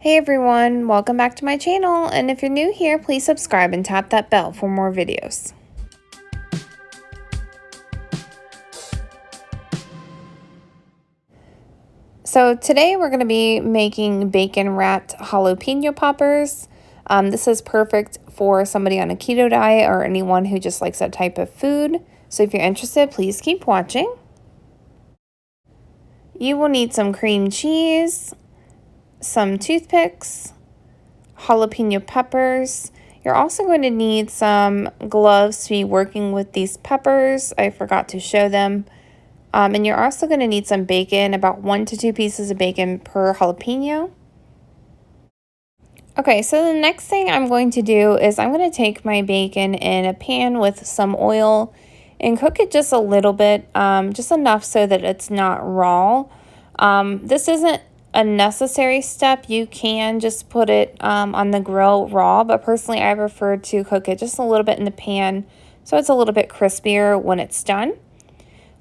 Hey everyone, welcome back to my channel, and if you're new here, please subscribe and tap that bell for more videos. So today we're going to be making bacon wrapped jalapeno poppers. This is perfect for somebody on a keto diet or anyone who just likes that type of food. So if you're interested, please keep watching. You will need some cream cheese, some toothpicks, jalapeno peppers. You're also going to need some gloves to be working with these peppers. I forgot to show them. And you're also going to need some bacon, about 1 to 2 pieces of bacon per jalapeno. Okay, so the next thing I'm going to do is I'm going to take my bacon in a pan with some oil and cook it just a little bit, just enough so that it's not raw. This isn't a necessary step. You can just put it on the grill raw, but personally I prefer to cook it just a little bit in the pan so it's a little bit crispier when it's done.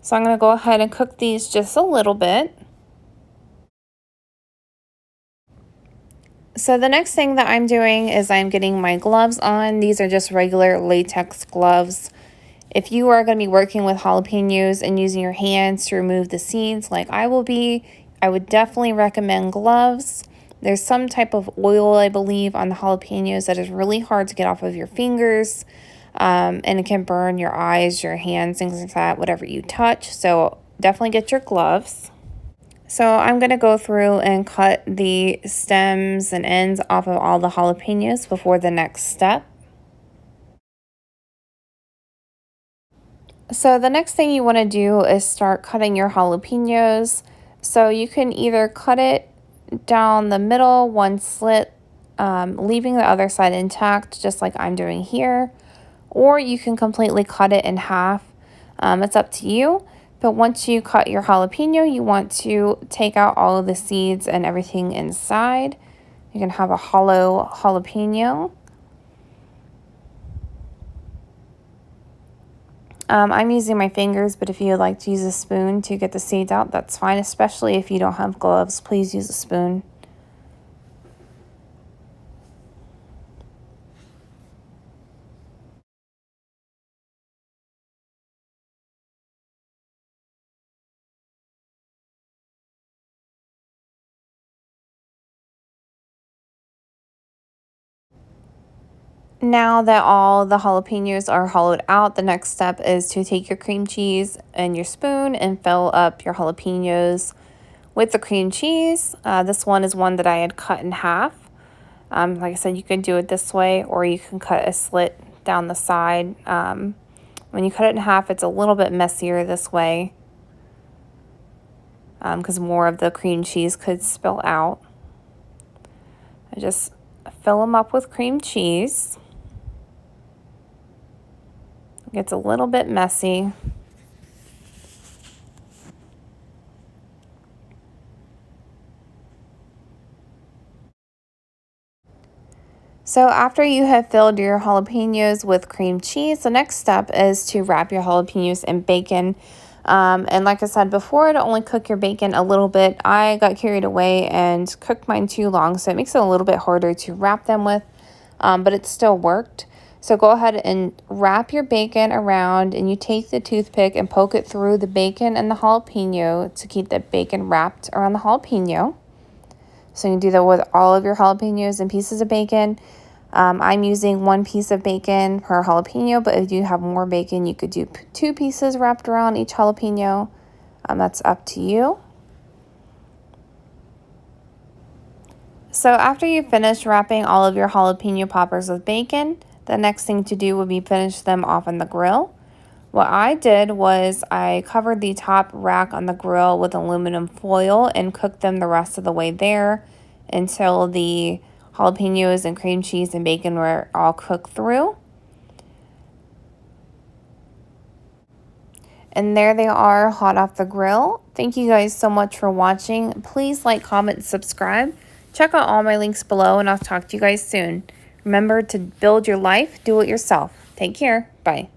So I'm going to go ahead and cook these just a little bit. So the next thing that I'm doing is I'm getting my gloves on. These are just regular latex gloves. If you are going to be working with jalapenos and using your hands to remove the seeds like I will be, I would definitely recommend gloves. There's some type of oil, I believe, on the jalapenos that is really hard to get off of your fingers. And it can burn your eyes, your hands, things like that, whatever you touch. So definitely get your gloves. So I'm going to go through and cut the stems and ends off of all the jalapenos before the next step. So the next thing you want to do is start cutting your jalapenos. So you can either cut it down the middle, one slit, leaving the other side intact, just like I'm doing here. Or you can completely cut it in half. It's up to you. But once you cut your jalapeno, you want to take out all of the seeds and everything inside. You can have a hollow jalapeno. I'm using my fingers, but if you would like to use a spoon to get the seeds out, that's fine, especially if you don't have gloves. Please use a spoon. Now that all the jalapenos are hollowed out, the next step is to take your cream cheese and your spoon and fill up your jalapenos with the cream cheese. This one is one that I had cut in half. Like I said, you can do it this way, or you can cut a slit down the side. When you cut it in half, it's a little bit messier this way because more of the cream cheese could spill out. I just fill them up with cream cheese. It gets a little bit messy. So after you have filled your jalapenos with cream cheese, the next step is to wrap your jalapenos in bacon. And like I said before, to only cook your bacon a little bit. I got carried away and cooked mine too long, so it makes it a little bit harder to wrap them with, but it still worked. So go ahead and wrap your bacon around, and you take the toothpick and poke it through the bacon and the jalapeno to keep the bacon wrapped around the jalapeno. So you can do that with all of your jalapenos and pieces of bacon. I'm using 1 piece of bacon per jalapeno, but if you have more bacon, you could do 2 pieces wrapped around each jalapeno. That's up to you. So after you finish wrapping all of your jalapeno poppers with bacon, the next thing to do would be finish them off on the grill. What I did was I covered the top rack on the grill with aluminum foil and cooked them the rest of the way there until the jalapenos and cream cheese and bacon were all cooked through. And there they are, hot off the grill. Thank you guys so much for watching. Please like, comment, and subscribe. Check out all my links below, and I'll talk to you guys soon. Remember to build your life, do it yourself. Take care. Bye.